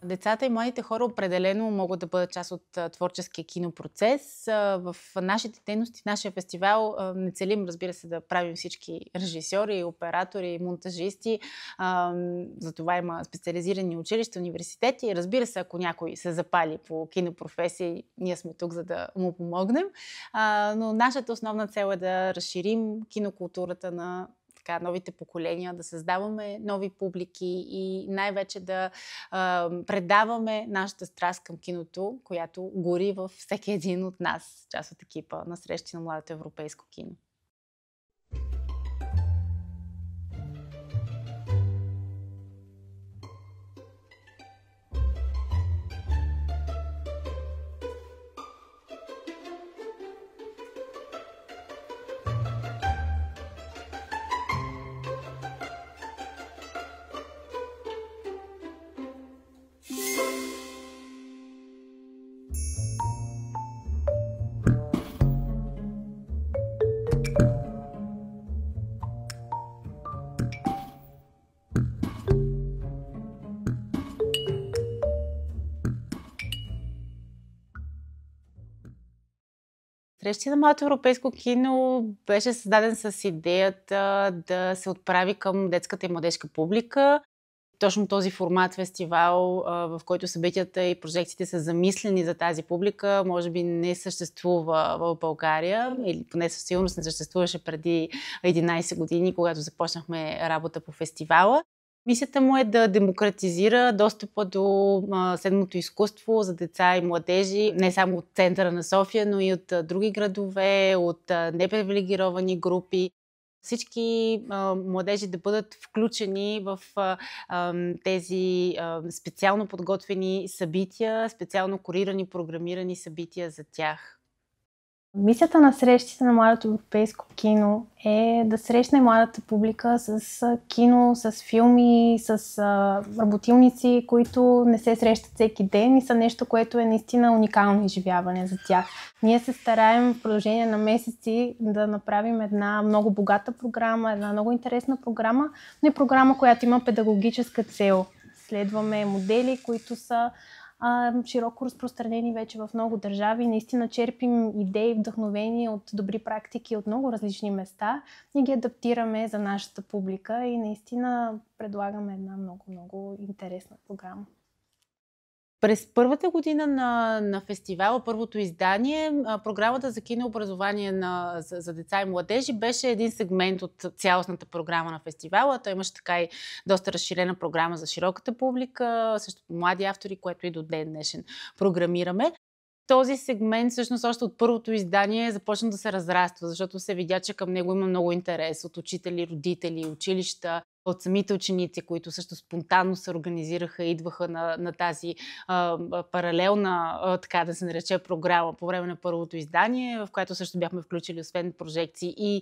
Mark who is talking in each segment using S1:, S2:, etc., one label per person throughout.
S1: Децата и младите хора определено могат да бъдат част от творческия кинопроцес. В нашите дейности, в нашия фестивал не целим, разбира се, да правим всички режисьори, оператори, монтажисти. Затова има специализирани училища, университети. Разбира се, ако някой се запали по кинопрофесия, ние сме тук, за да му помогнем. Но нашата основна цел е да разширим кинокултурата на новите поколения, да създаваме нови публики и най-вече да предаваме нашата страст към киното, която гори във всеки един от нас, част от екипа на срещи на младото европейско кино. Срещи на младото европейско кино беше създаден с идеята да се отправи към детската и младежка публика. Точно този формат фестивал, в който събитията и прожекциите са замислени за тази публика, може би не съществува в България, или поне със сигурност не съществуваше преди 11 години, когато започнахме работа по фестивала. Мисията му е да демократизира достъпа до седмото изкуство за деца и младежи, не само от центъра на София, но и от други градове, от непривилегировани групи. Всички младежи да бъдат включени в тези специално подготвени събития, специално курирани, програмирани събития за тях.
S2: Мисията на срещите на младото европейско кино е да срещне младата публика с кино, с филми, с работилници, които не се срещат всеки ден и са нещо, което е наистина уникално изживяване за тях. Ние се стараем в продължение на месеци да направим една много богата програма, една много интересна програма, но и програма, която има педагогическа цел. Следваме модели, които са широко разпространени вече в много държави. Наистина черпим идеи, вдъхновения от добри практики от много различни места и ги адаптираме за нашата публика и наистина предлагаме една много интересна програма.
S1: През първата година на фестивала, първото издание, програмата за кинообразование за деца и младежи беше един сегмент от цялостната програма на фестивала. Той имаше така и доста разширена програма за широката публика, също млади автори, което и до ден днешен програмираме. Този сегмент, всъщност, още от първото издание започна да се разраства, защото се видя, че към него има много интерес от учители, родители, училища, от самите ученици, които също спонтанно се организираха и идваха на тази паралелна, така да се нарече, програма по време на първото издание, в което също бяхме включили освен прожекции и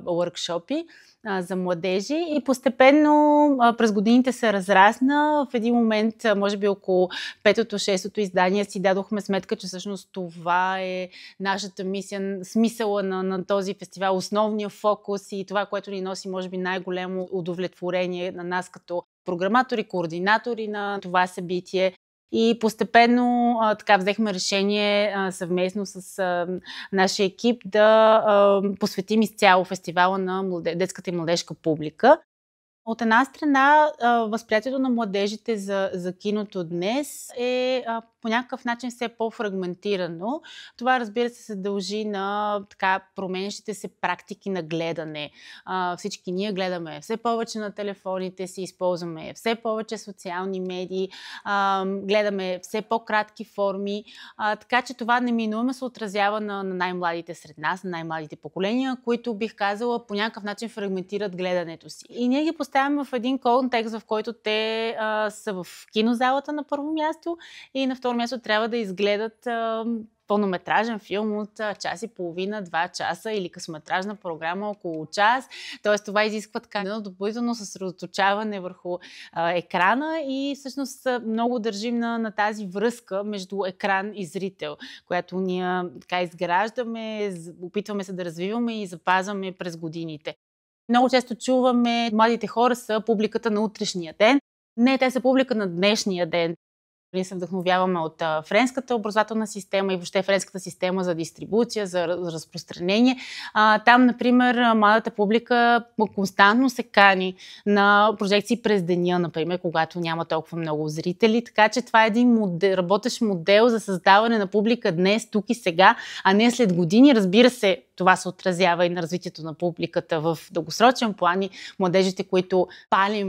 S1: workshop-и за младежи. И постепенно през годините се разрасна. В един момент, може би около 5-6 издание, си дадохме сметка, че всъщност това е нашата мисия, смисъла на този фестивал, основния фокус и това, което ни носи, може би, най-голямо удовлетворение на нас като програматори, координатори на това събитие. И постепенно така взехме решение съвместно с нашия екип да посветим изцяло фестивала на детската и младежка публика. От една страна, възприятието на младежите за киното днес е по някакъв начин все по-фрагментирано. Това, разбира се дължи на така променящите се практики на гледане. Всички ние гледаме все повече на телефоните си, използваме все повече социални медии, гледаме все по-кратки форми, така че това неминуемо се отразява на най-младите сред нас, на най-младите поколения, които, бих казала, по някакъв начин фрагментират гледането си. И ние ги поставяме в един контекст, в който те са в кинозалата на първо място и на второ място трябва да изгледат пълнометражен филм от час и половина, 2 часа или късометражна програма около час. Тоест това изисква така едно допълнително съсредоточаване върху екрана и всъщност много държим на тази връзка между екран и зрител, която ние така изграждаме, опитваме се да развиваме и запазваме през годините. Много често чуваме, младите хора са публиката на утрешния ден. Не, те са публика на днешния ден. Ние се вдъхновяваме от френската образователна система и въобще френската система за дистрибуция, за разпространение. Там, например, младата публика константно се кани на прожекции през деня, например, когато няма толкова много зрители. Така че това е един работещ модел за създаване на публика днес, тук и сега, а не след години. Разбира се, това се отразява и на развитието на публиката в дългосрочен план. Младежите, които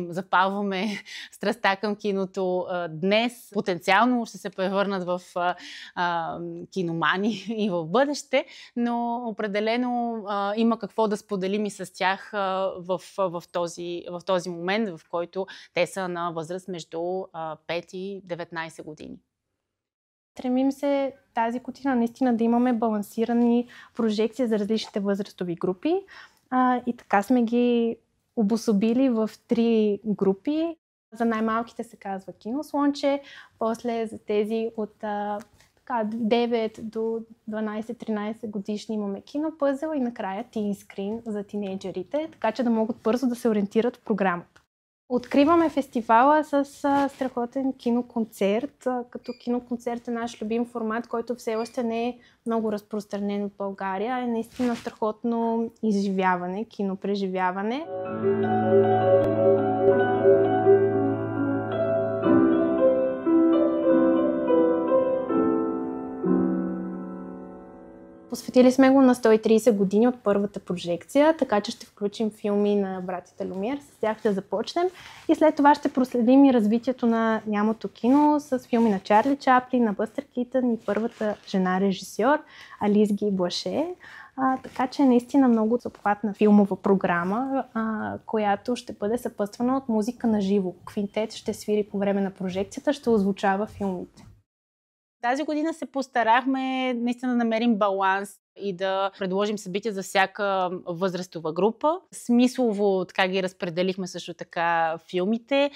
S1: запалваме страстта към киното днес, потенциално ще се превърнат в киномани и в бъдеще, но определено има какво да споделим и с тях в този момент, в който те са на възраст между 5 и 19 години.
S2: Стремим се тази година наистина да имаме балансирани прожекции за различните възрастови групи и така сме ги обособили в 3 групи. За най-малките се казва Кинослънче, после за тези от 9 до 12-13 годишни имаме Кинопъзел и накрая Teen Screen за тинейджерите, така че да могат бързо да се ориентират в програмата. Откриваме фестивала с страхотен киноконцерт, като киноконцерт е наш любим формат, който все още не е много разпространен в България. Е наистина страхотно изживяване, кинопреживяване. Посветили сме го на 130 години от първата прожекция, така че ще включим филми на братята Люмиер, с тях ще започнем и след това ще проследим и развитието на нямото кино с филми на Чарли Чаплин, на Бъстър Китън и първата жена режисьор Алис Ги Блаше. Така че наистина много съобхватна филмова програма, която ще бъде съпътствана от музика на живо. Квинтет ще свири по време на прожекцията, ще озвучава филмите.
S1: Тази година се постарахме наистина да намерим баланс и да предложим събития за всяка възрастова група. Смислово така ги разпределихме също така филмите.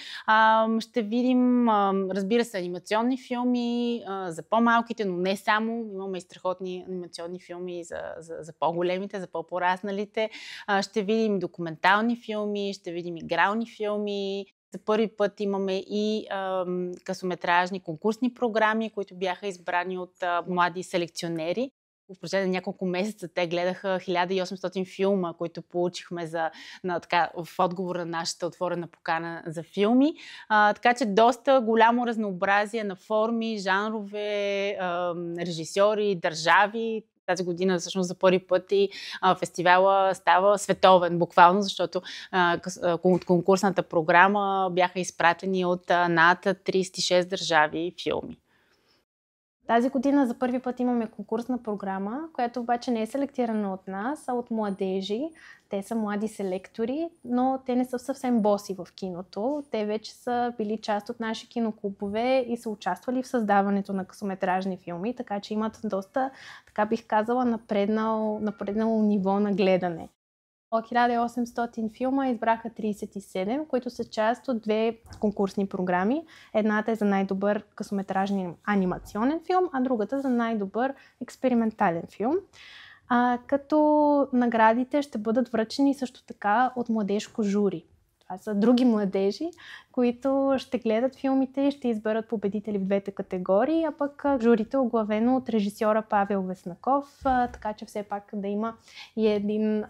S1: Ще видим, разбира се, анимационни филми за по-малките, но не само. Имаме и страхотни анимационни филми за по-големите, за по-порасналите. Ще видим документални филми, ще видим игрални филми. За първи път имаме и късометражни конкурсни програми, които бяха избрани от млади селекционери. В продължение на няколко месеца те гледаха 1800 филма, които получихме в отговор на нашата отворена покана за филми. Така че доста голямо разнообразие на форми, жанрове, режисьори, държави. Тази година всъщност за първи път и фестивала става световен, буквално, защото от конкурсната програма бяха изпратени от над 36 държави филми.
S2: Тази година за първи път имаме конкурсна програма, която обаче не е селектирана от нас, а от младежи. Те са млади селектори, но те не са съвсем боси в киното. Те вече са били част от наши киноклубове и са участвали в създаването на късометражни филми, така че имат доста, така бих казала, напреднало ниво на гледане. От 1800 филма избраха 37, които са част от 2 конкурсни програми. Едната е за най-добър късометражен анимационен филм, а другата за най-добър експериментален филм. Като наградите ще бъдат връчени също така от младежко жури. Това са други младежи, които ще гледат филмите и ще изберат победители в 2 категории, а пък журито е оглавено от режисьора Павел Веснаков, така че все пак да има и един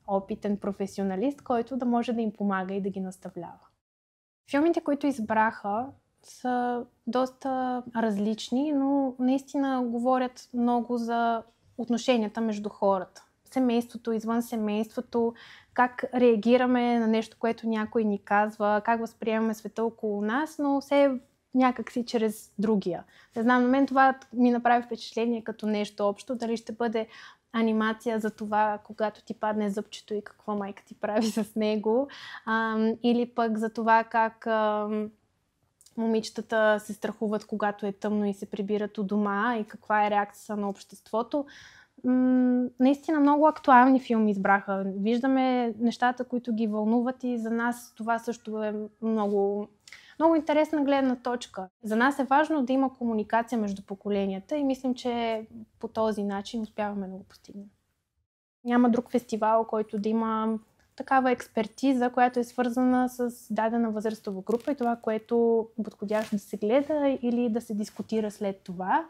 S2: опитен професионалист, който да може да им помага и да ги наставлява. Филмите, които избраха, са доста различни, но наистина говорят много за отношенията между хората. Семейството, извън семейството, как реагираме на нещо, което някой ни казва, как възприемаме света около нас, но все някакси чрез другия. Не знам, на мен това ми направи впечатление като нещо общо. Дали ще бъде анимация за това, когато ти падне зъбчето и какво майка ти прави с него, или пък за това как момичетата се страхуват, когато е тъмно и се прибират у дома и каква е реакцията на обществото. Наистина много актуални филми избраха. Виждаме нещата, които ги вълнуват и за нас това също е много интересна гледна точка. За нас е важно да има комуникация между поколенията и мислим, че по този начин успяваме да го постигнем. Няма друг фестивал, който да има такава експертиза, която е свързана с дадена възрастова група и това, което е подходящо да се гледа или да се дискутира след това.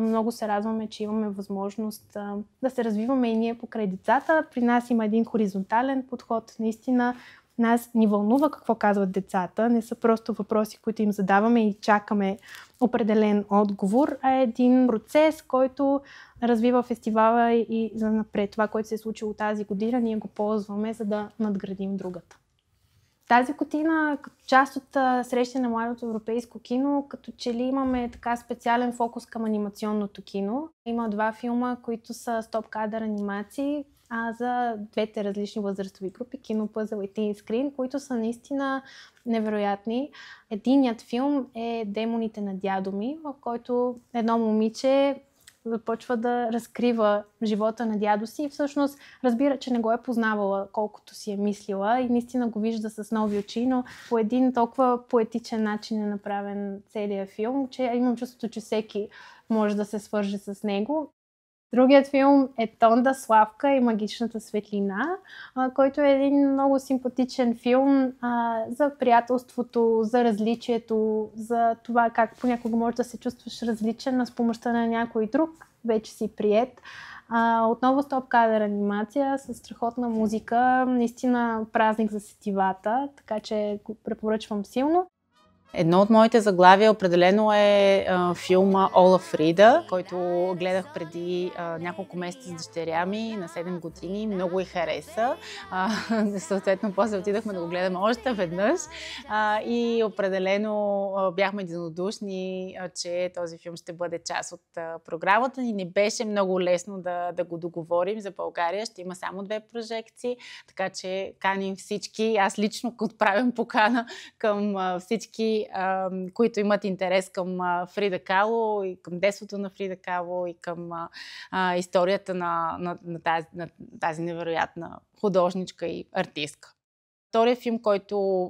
S2: Много се радваме, че имаме възможност да се развиваме и ние покрай децата. При нас има един хоризонтален подход. Наистина нас ни вълнува какво казват децата. Не са просто въпроси, които им задаваме и чакаме определен отговор, а е един процес, който развива фестивала и за напред. Това, което се е случило тази година, ние го ползваме, за да надградим другата. Тази година, като част от срещи на младото европейско кино, като че ли имаме така специален фокус към анимационното кино. Има 2 филма, които са стоп-кадър анимации, за 2 различни възрастови групи, кино, пъзъл и тин скрин, които са наистина невероятни. Единият филм е Демоните на дядо ми, в който едно момиче започва да разкрива живота на дядо си и всъщност разбира, че не го е познавала колкото си е мислила и наистина го вижда с нови очи, но по един толкова поетичен начин е направен целият филм, че имам чувството, че всеки може да се свърже с него. Другият филм е Тонда, Славка и магичната светлина, който е един много симпатичен филм за приятелството, за различието, за това как понякога можеш да се чувстваш различен, а с помощта на някой друг вече си приет. Отново стоп-кадър анимация с страхотна музика, наистина празник за сетивата, така че го препоръчвам силно.
S1: Едно от моите заглавия определено е филма Ола Фрида, който гледах преди няколко месеца с дъщеря ми на 7 години. Много й хареса. Съответно, после отидахме да го гледаме още веднъж и определено бяхме единодушни, че този филм ще бъде част от програмата ни. Не беше много лесно да го договорим за България. Ще има само 2 прожекции, така че каним всички. Аз лично отправям покана към всички, които имат интерес към Фрида Кало и към детството на Фрида Кало и към историята на тази невероятна художничка и артистка. Вторият филм, който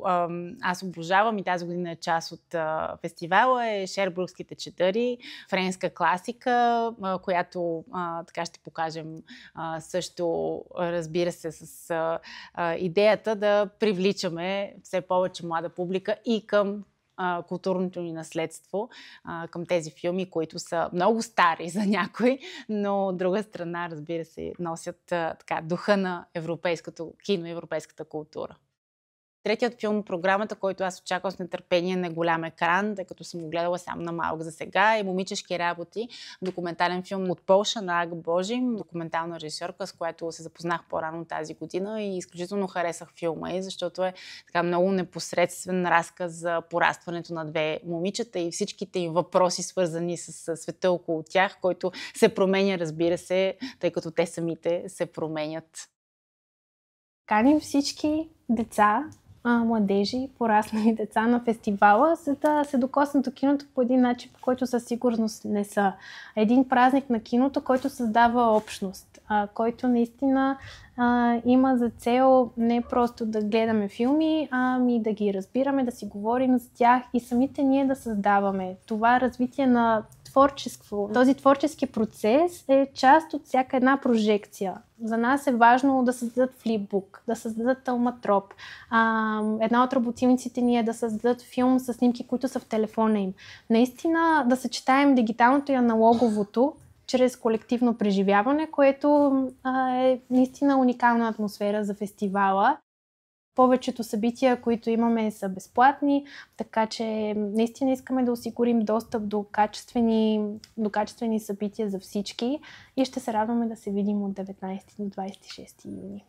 S1: аз обожавам и тази година е част от фестивала, е Шербургските четъри, френска класика, която така ще покажем също, разбира се, с идеята да привличаме все повече млада публика и към културното ни наследство, към тези филми, които са много стари за някой, но от друга страна, разбира се, носят така духа на европейското кино и европейската култура. Третият филм в програмата, който аз очаквам с нетърпение на голям екран, тъй като съм го гледала само на малък за сега, е Момичешки работи, документален филм от Полша на Ага Божим, документална режисьорка, с която се запознах по-рано тази година и изключително харесах филма ѝ, защото е така много непосредствен разказ за порастването на 2 момичета и всичките им въпроси, свързани с света около тях, който се променя, разбира се, тъй като те самите се променят.
S2: Каним всички деца, младежи, пораснали деца на фестивала, за да се докоснат до киното по един начин, по който със сигурност не са. Един празник на киното, който създава общност, който наистина има за цел не просто да гледаме филми, ами да ги разбираме, да си говорим за тях и самите ние да създаваме това развитие на творчество. Този творчески процес е част от всяка една прожекция. За нас е важно да създадат флипбук, да създадат талматроп. Една от работилниците ни е да създадат филм с снимки, които са в телефона им. Наистина да съчетаем дигиталното и аналоговото чрез колективно преживяване, което е наистина уникална атмосфера за фестивала. Повечето събития, които имаме, са безплатни, така че наистина искаме да осигурим достъп до качествени събития за всички и ще се радваме да се видим от 19 до 26 юни.